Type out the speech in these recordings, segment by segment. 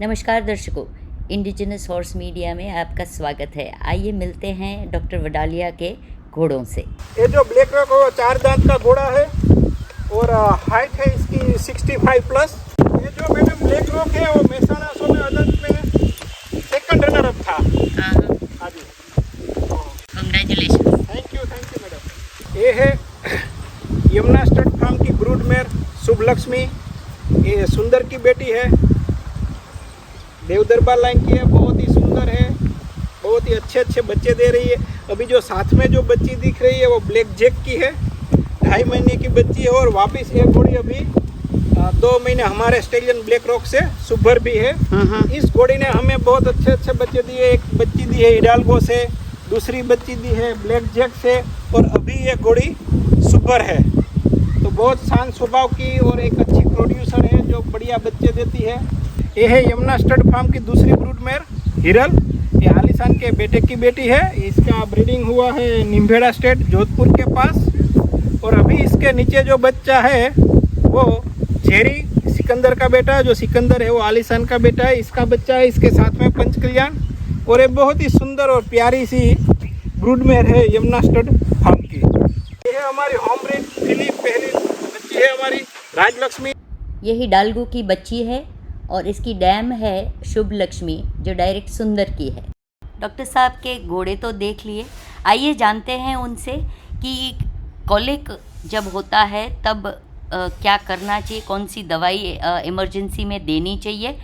नमस्कार दर्शकों, indigenous horse media में आपका स्वागत है। आइए मिलते हैं डॉक्टर वडालिया के घोड़ों से। ये जो ब्लैक रॉक वो 4 दांत का घोड़ा है और हाइट है इसकी 65 प्लस। ये जो मैडम ब्लैक रॉक है वो मेहसाणा सोमे अदालत में सेकंड रनर अप था। हाँ जी, कंग्रेचुलेशन। Thank you madam. ये है यमुना स्टड फार्म की ब्रूड मेयर शुभ लक्ष्मी। ये सुंदर की बेटी है, देव दरबार लाइन की है, बहुत ही सुंदर है, बहुत ही अच्छे बच्चे दे रही है। अभी जो साथ में जो बच्ची दिख रही है वो ब्लैक जैक की है, 2.5 महीने की बच्ची है। और वापस एक घोड़ी अभी 2 महीने हमारे स्टेलियन ब्लैक रॉक से सुपर भी है। इस घोड़ी ने हमें बहुत अच्छे बच्चे दिए। एक बच्ची दी है हिडाल्गो से, दूसरी बच्ची दी है ब्लैक जैक से, और अभी ये घोड़ी सुपर है। तो बहुत शांत स्वभाव की और एक अच्छी प्रोड्यूसर है जो बढ़िया बच्चे देती है। ये है यमुना स्टड फार्म की दूसरी ब्रूड मेयर हिरल। ये आलिशान के बेटे की बेटी है। इसका ब्रीडिंग हुआ है निम्भेड़ा स्टेट जोधपुर के पास। और अभी इसके नीचे जो बच्चा है वो जेरी सिकंदर का बेटा है। जो सिकंदर है वो आलिशान का बेटा है। इसका बच्चा है इसके साथ में पंचकल्याण। और ये बहुत ही सुंदर और प्यारी सी ब्रूड मेयर है यमुना स्टड फार्म की। ये है हमारी होम ब्रीड फिलिप, पहली बच्ची है हमारी राजलक्ष्मी। यही डालगू की बच्ची है और इसकी डैम है शुभ लक्ष्मी जो डायरेक्ट सुंदर की है। डॉक्टर साहब के घोड़े तो देख लिए, आइए जानते हैं उनसे कि कॉलिक जब होता है तब क्या करना चाहिए, कौन सी दवाई इमरजेंसी में देनी चाहिए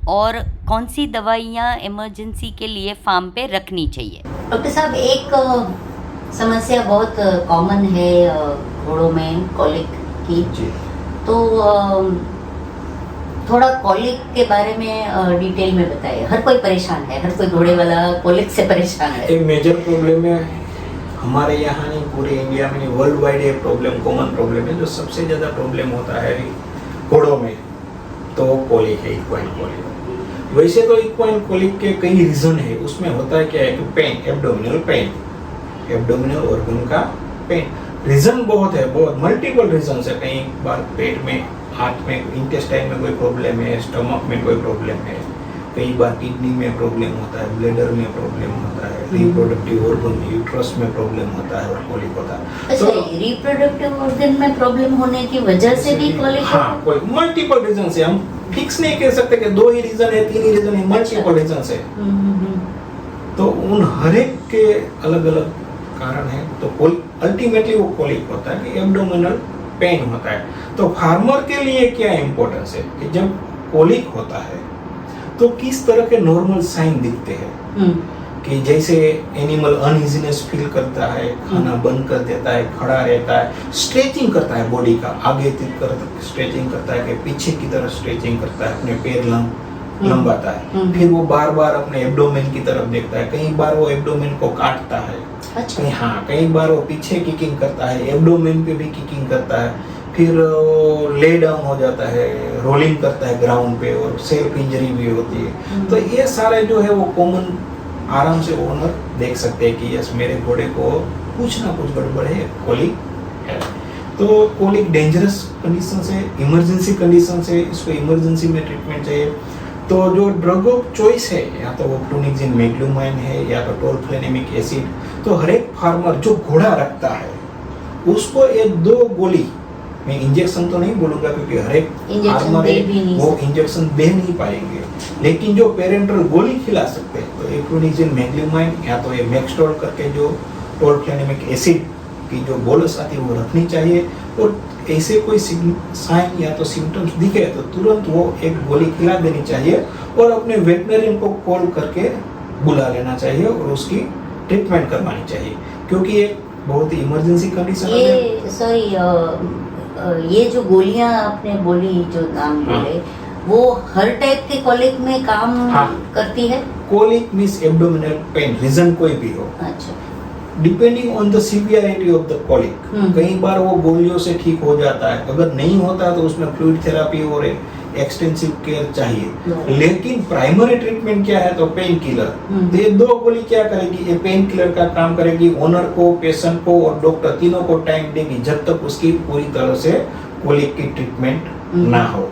और कौन सी दवाइयाँ इमरजेंसी के लिए फार्म पे रखनी चाहिए। डॉक्टर साहब, एक समस्या बहुत कॉमन है घोड़ों में कॉलिक की, तो थोड़ा कॉलिक के बारे में डिटेल में बताइए। हर कोई परेशान है, हर कोई घोड़े वाला कॉलिक से परेशान है। एक मेजर प्रॉब्लम है हमारे यहाँ नहीं, पूरे इंडिया में नहीं, वर्ल्ड वाइड ये प्रॉब्लम कॉमन प्रॉब्लम है। जो सबसे ज़्यादा प्रॉब्लम होता है घोड़ों में तो कॉलिक है, इक्वाइन कॉलिक। वैसे तो इक्वाइन कॉलिक के कई रीजन है। उसमें होता है क्या है कि pain, abdominal pain, abdominal organ का पेन। रीजन बहुत है, बहुत मल्टीपल रीजन है। कई बार पेट में, हार्ट में, इंटेस्टाइन में कोई प्रॉब्लम है, स्टमक में कोई प्रॉब्लम है, कई बार किडनी में प्रॉब्लम होता है, ब्लैडर में प्रॉब्लम होता है, रिप्रोडक्टिव ऑर्गन यूट्रस में प्रॉब्लम होता है और कॉलिक होता है। अच्छा, तो रिप्रोडक्टिव ऑर्गन में प्रॉब्लम होने की वजह से भी कॉलिक? हाँ, कोई मल्टीपल रीजन है। हम फिक्स नहीं कह सकते कि 2 ही रीजन है, 3 ही रीजन है, मल्टीपल रीजन है। तो उन हर एक के अलग अलग कारण है। तो अल्टीमेटली वो कॉलिक होता है कि एब्डोमिनल पेन होता है। तो फार्मर के लिए क्या इंपॉर्टेंस है कि जब कॉलिक होता है तो किस तरह के नॉर्मल साइन दिखते हैं कि जैसे एनिमल अनइजीनेस फील करता है, खाना बंद कर देता है, खड़ा रहता है, स्ट्रेचिंग करता है बॉडी का, आगे कर स्ट्रेचिंग करता है कि पीछे की तरफ स्ट्रेचिंग करता है, अपने पैर लंबाता है, फिर वो बार बार अपने एब्डोमेन की तरफ देखता है, कई बार वो एब्डोमेन को काटता है। अच्छा। हाँ, कई बार वो पीछे किकिंग करता है, एब्डोमेन पे भी किकिंग करता है, फिर ले डाउन हो जाता है, रोलिंग करता है ग्राउंड पे, और सेल्फ इंजरी भी होती है। तो ये सारे जो है वो कॉमन आराम से ओनर देख सकते हैं कि यस, मेरे घोड़े को कुछ ना कुछ गड़बड़ है, कॉलिक है। तो कॉलिक डेंजरस कंडीशन से, इमरजेंसी कंडीशन से, इसको इमरजेंसी में ट्रीटमेंट चाहिए। तो जो ड्रग ऑफ चॉइस है, या तो वो फ्लुनिक्सिन मेग्लूमाइन है या तो टोरफ्लेनेमिक एसिड। तो हर एक फार्मर जो घोड़ा रखता है उसको ये 2 गोली, मैं इंजेक्शन तो नहीं बोलूंगा क्योंकि हर एक फार्मर वो इंजेक्शन दे नहीं पाएंगे, लेकिन जो पेरेंटल गोली खिला सकते हैं तो फ्लुनिक्सिन मेग्लूमाइन या तो ये मैक्सटोल करके जो टोरफ्लेनेमिक एसिड की जो बोलस आती है वो रखनी चाहिए। और ऐसे कोई साइन या तो सिम्टम्स दिखे तो तुरंत वो एक गोली खिला देनी चाहिए और अपने वेटनरियन को कॉल करके बुला लेना चाहिए और उसकी ट्रीटमेंट करवानी चाहिए, क्योंकि ये बहुत ही इमरजेंसी कंडीशन है। सॉरी, ये जो गोलियां आपने बोली, जो नाम बोले, वो हर टाइप के कॉलिक में काम करती है? Colic means abdominal pain, reason कोई भी हो। अच्छा। Depending on the severity of the colic, कई बार वो गोलियों से ठीक हो जाता है, अगर नहीं होता तो उसमें फ्लूइड थेरेपी और एक्सटेंसिव केयर चाहिए। लेकिन प्राइमरी ट्रीटमेंट क्या है, तो पेन किलर। तो ये 2 गोली क्या करेगी, ये पेन किलर का काम करेगी, ओनर को, पेशेंट को और डॉक्टर तीनों को टाइम देगी जब तक उसकी पूरी तरह से कॉलिक की ट्रीटमेंट ना हो।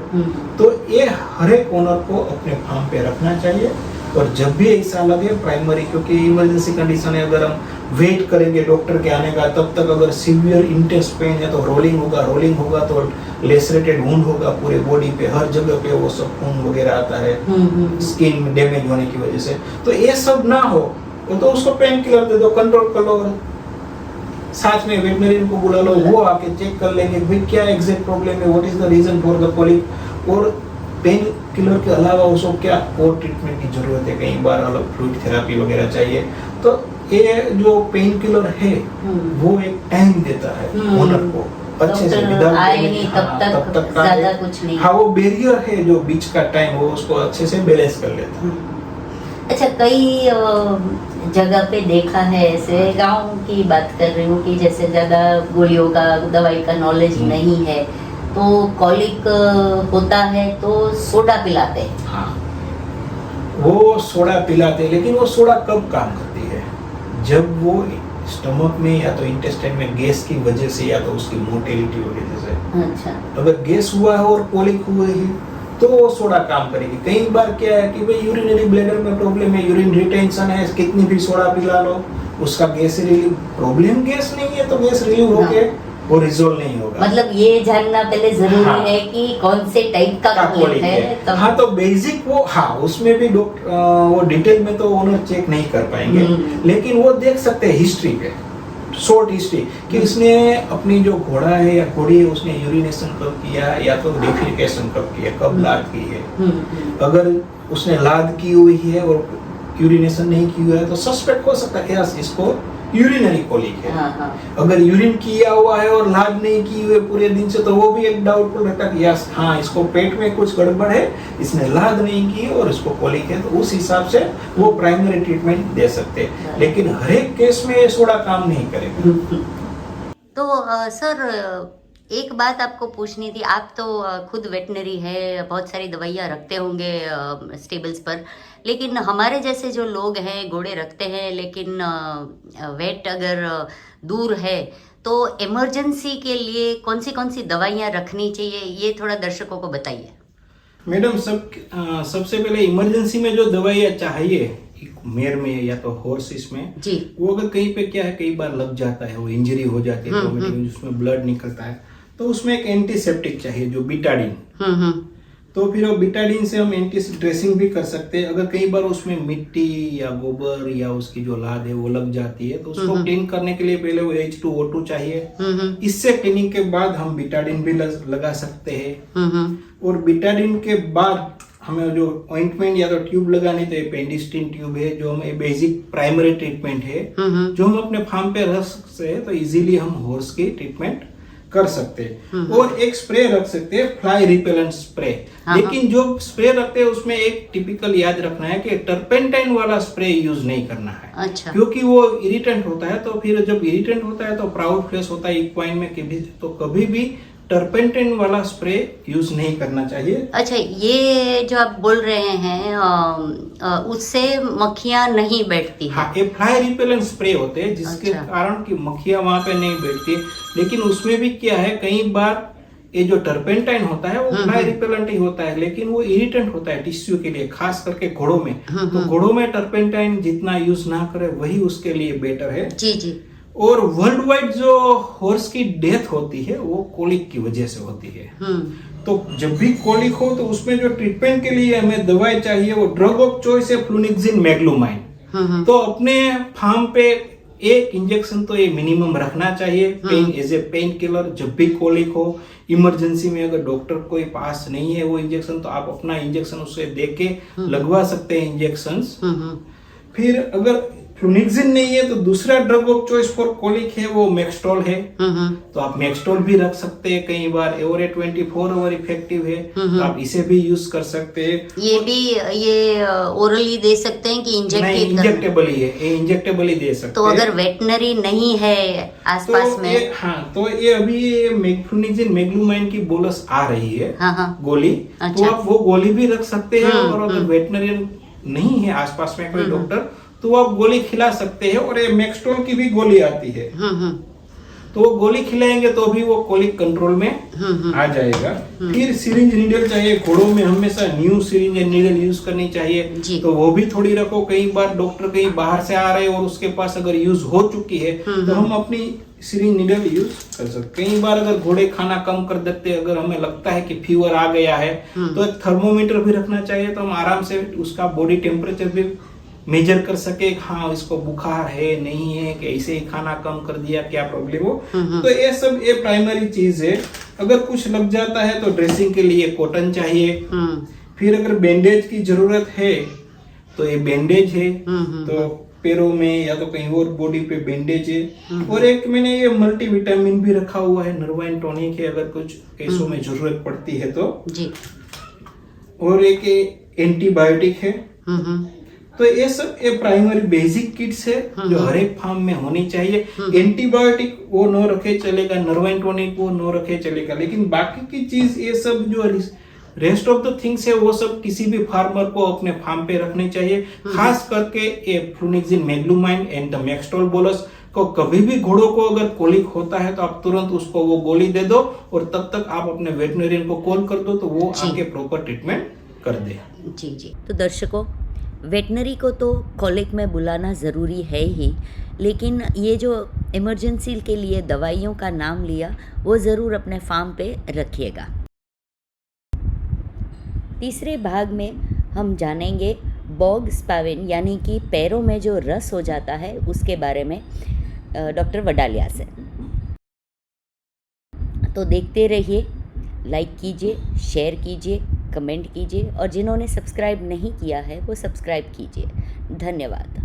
तो ये हर एक ओनर को अपने फार्म पे रखना चाहिए। और जब भी ऐसा लगे प्राइमरी, क्योंकि इमरजेंसी कंडीशन है, अगर हम वेट करेंगे डॉक्टर के आने का, तब तक अगर सीवियर इंटेंस पेन है तो रोलिंग होगा तो लेसरेटेड वुंड होगा पूरे बॉडी पे, हर जगह पे वो सब खून वगैरह आता है स्किन में डैमेज होने की वजह से। तो ये सब ना हो तो उसको पेन किलर दे दो, कंट्रोल कर लो, साथ में वेटनरियन को बुला लो, वो आके चेक कर लेंगे भाई क्या एग्जैक्ट प्रॉब्लम है, what is the reason for the colic. और पेन किलर के अलावा उसको क्या और ट्रीटमेंट की जरूरत है, कई बार अलग फ्लूइड थेरेपी वगैरह चाहिए। तो ये जो पेन किलर है वो एक टाइम देता है ओनर को अच्छे से, तब तक ज्यादा कुछ नहीं। हाँ, वो बैरियर है जो बीच का टाइम, वो उसको अच्छे से बैलेंस कर लेता है। अच्छा, कई जगह पे देखा है, ऐसे गांव की बात कर रही हूँ कि जैसे ज्यादा गोलियों का, दवाई का नॉलेज नहीं है, तो कॉलिक होता है तो सोडा पिलाते हैं। हाँ, वो सोडा पिलाते हैं, लेकिन वो सोडा कब काम करती है? जब वो स्टमक में या तो इंटेस्टाइन में गैस की वजह से या तो उसकी मोटिलिटी की वजह से। अच्छा, अगर गैस हुआ है और कॉलिक हुए है तो वो सोडा काम करेगी। कई बार क्या है कि भाई यूरिनरी ब्लैडर में प्रॉब्लम है, यूरिन रिटेंशन है, कितनी भी सोडा पिला लो उसका गैस रिलीव, प्रॉब्लम गैस नहीं है तो गैस रिलीव होके वो रिजोल्व नहीं होगा। मतलब ये जानना पहले जरूरी है कि कौन से टाइप का कॉलिक है। हाँ, तो बेसिक वो, हाँ, उसमें भी वो डिटेल में तो ओनर चेक नहीं कर पाएंगे, लेकिन वो देख सकते हैं हिस्ट्री पे, शॉर्ट हिस्ट्री, कि उसने अपनी जो घोड़ा है या घोड़ी है उसने यूरिनेशन कब किया या तो डेफिकेशन कब किया, कब लाद की है। अगर उसने लाद की हुई है और यूरिनेशन नहीं की हुआ है तो सस्पेक्ट हो सकता है कि इसको यूरिनरी कॉलिक है। अगर यूरिन किया हुआ है और लाद नहीं की हुई पूरे दिन से तो वो भी एक डाउटफुल रहता है कि यस, हाँ, इसको पेट में कुछ गड़बड़ है, इसने लाद नहीं की और इसको कॉलिक है, तो उस हिसाब से वो प्राइमरी ट्रीटमेंट दे सकते हैं। लेकिन हर एक केस में ये सोडा काम नहीं करेगा। तो सर, एक बात आपको पूछनी थी, आप तो खुद वेटनरी है, बहुत सारी दवाइयाँ रखते होंगे स्टेबल्स पर, लेकिन हमारे जैसे जो लोग हैं घोड़े रखते हैं लेकिन वेट अगर दूर है तो इमरजेंसी के लिए कौन सी दवाइयाँ रखनी चाहिए, ये थोड़ा दर्शकों को बताइए। मैडम, सबसे पहले इमरजेंसी में जो दवाइयाँ चाहिए मेयर में या तो हॉर्सेस में जी, वो अगर कहीं पे क्या है, कई बार लग जाता है, वो इंजरी हो जाती है तो उसमें ब्लड निकलता है, तो उसमें एक एंटीसेप्टिक चाहिए जो बीटाडीन। तो फिर वो बीटाडीन से हम एंटी ड्रेसिंग भी कर सकते हैं। अगर कई बार उसमें मिट्टी या गोबर या उसकी जो लाद है वो लग जाती है तो उसको क्लीन करने के लिए पहले वो H2O2 चाहिए। इससे क्लीनिंग के बाद हम बीटाडीन भी लगा सकते हैं। और बीटाडीन के बाद हमें जो ऑइंटमेंट या तो ट्यूब लगानी, तो पेंडिस्टिन ट्यूब है जो हमें बेसिक प्राइमरी ट्रीटमेंट है जो हम अपने फार्म पे रख सकते हैं, तो इजीली हम हॉर्स की ट्रीटमेंट कर सकते हैं। और एक स्प्रे रख सकते हैं, फ्लाई रिपेलेंट स्प्रे। लेकिन जो स्प्रे रखते हैं उसमें एक टिपिकल याद रखना है कि टर्पेंटाइन वाला स्प्रे यूज नहीं करना है। अच्छा, क्योंकि वो इरिटेंट होता है, तो फिर जब इरिटेंट होता है तो प्राउड फ्लेश होता है इक्वाइन में, कभी भी टर्पेंटाइन वाला स्प्रे यूज नहीं करना चाहिए। अच्छा, ये जो आप बोल रहे हैं उससे मक्खियां नहीं बैठती है? हाँ, ये फ्लाई रिपेलेंट स्प्रे होते हैं जिसके कारण कि मक्खियां वहां पे नहीं बैठती। लेकिन उसमें भी क्या है, कई बार ये जो टर्पेंटाइन होता है वो फ्लाई रिपेलेंट ही होता है, लेकिन वो इरिटेंट होता है टिश्यू के लिए, खास करके घोड़ों में। तो घोड़ों में टर्पेंटाइन जितना यूज ना करे वही उसके लिए बेटर है। जी जी। और वर्ल्ड वाइड जो हॉर्स की डेथ होती है वो कॉलिक की वजह से होती है। तो जब भी कॉलिक हो तो उसमें जो ट्रीटमेंट के लिए हमें दवाई चाहिए वो ड्रग ऑफ चॉइस है फ्लूनिक्सिन मैग्लूमाइन। तो अपने फार्म पे एक इंजेक्शन तो ये मिनिमम रखना चाहिए pain as a pain killer. जब भी कॉलिक हो, इमरजेंसी में अगर डॉक्टर कोई पास नहीं है वो इंजेक्शन, तो आप अपना इंजेक्शन उससे देख के लगवा सकते हैं इंजेक्शन। फिर अगर फ्लूनिक्सिन नहीं है तो दूसरा drug of choice for colic है वो मैक्सटॉल है। तो आप मैक्सटॉल भी रख सकते हैं, कई बार और 24 आवर इफेक्टिव है, तो आप इसे भी यूज कर सकते हैं। ये ओरली दे सकते हैं कि इंजेक्टेबल ही है, ये इंजेक्टेबल ही दे सकते हैं। तो अगर वेटनरी नहीं है आसपास में, हाँ, तो ये अभी फ्लूनिक्सिन मैग्लूमाइन की बोलस आ रही है गोली। तो आप वो गोली भी रख सकते हैं। और अगर वेटनरियन नहीं है आसपास में कोई डॉक्टर, तो आप गोली खिला सकते हैं। और ये मैक्सटॉल की भी गोली आती है। तो वो गोली खिलाएंगे तो भी वो कोलिक कंट्रोल में आ जाएगा। फिर सिरिंज नीडल चाहिए, घोड़ों में हमेशा new syringe and needle use करनी चाहिए, तो वो भी थोड़ी रखो। कई बार डॉक्टर कहीं बाहर से आ रहे हैं और उसके पास अगर यूज हो चुकी है तो हम अपनी सिरिंज नीडल यूज कर सकते। कई बार अगर घोड़े खाना कम कर देते, अगर हमें लगता है कि फीवर आ गया है तो एक थर्मोमीटर भी रखना चाहिए, तो हम आराम से उसका बॉडी टेम्परेचर भी मेजर कर सके, हाँ इसको बुखार है नहीं है, कि ऐसे ही खाना कम कर दिया क्या प्रॉब्लम हो। तो ये सब ये प्राइमरी चीज है। अगर कुछ लग जाता है तो ड्रेसिंग के लिए कॉटन चाहिए। फिर अगर बैंडेज की जरूरत है तो ये बैंडेज है, तो पैरों में या तो कहीं और बॉडी पे बैंडेज है। और एक मैंने ये मल्टी विटामिन भी रखा हुआ है, नर्वाइन टॉनिक है, अगर कुछ केसों में जरूरत पड़ती है तो जी। और एक एंटीबायोटिक है। तो ये सब ये प्राइमरी बेसिक किट्स है जो हर एक फार्म में होनी चाहिए। एंटीबायोटिक वो न रखे चलेगा, नर्वाइन टॉनिक वो न रखे चलेगा, लेकिन बाकी की चीज ये सब जो रेस्ट ऑफ द थिंग्स है वो सब किसी भी फार्मर को अपने फार्म पे रखने चाहिए। खास करके ये फ्लुनिक्सिन मैग्लूमाइन एंड द मैक्सटोल बोलस को कभी भी घोड़ों को अगर कोलिक होता है तो आप तुरंत उसको वो गोली दे दो और तब तक आप अपने वेटनरियन को कॉल कर दो तो वो आके प्रॉपर ट्रीटमेंट कर दे। जी जी। तो दर्शकों, वेटनरी को तो कॉलिक में बुलाना ज़रूरी है ही, लेकिन ये जो इमरजेंसी के लिए दवाइयों का नाम लिया वो ज़रूर अपने फार्म पे रखिएगा। तीसरे भाग में हम जानेंगे बॉग स्पाविन यानी कि पैरों में जो रस हो जाता है उसके बारे में डॉक्टर वडालिया से। तो देखते रहिए, लाइक कीजिए, शेयर कीजिए, कमेंट कीजिए और जिन्होंने सब्सक्राइब नहीं किया है वो सब्सक्राइब कीजिए। धन्यवाद।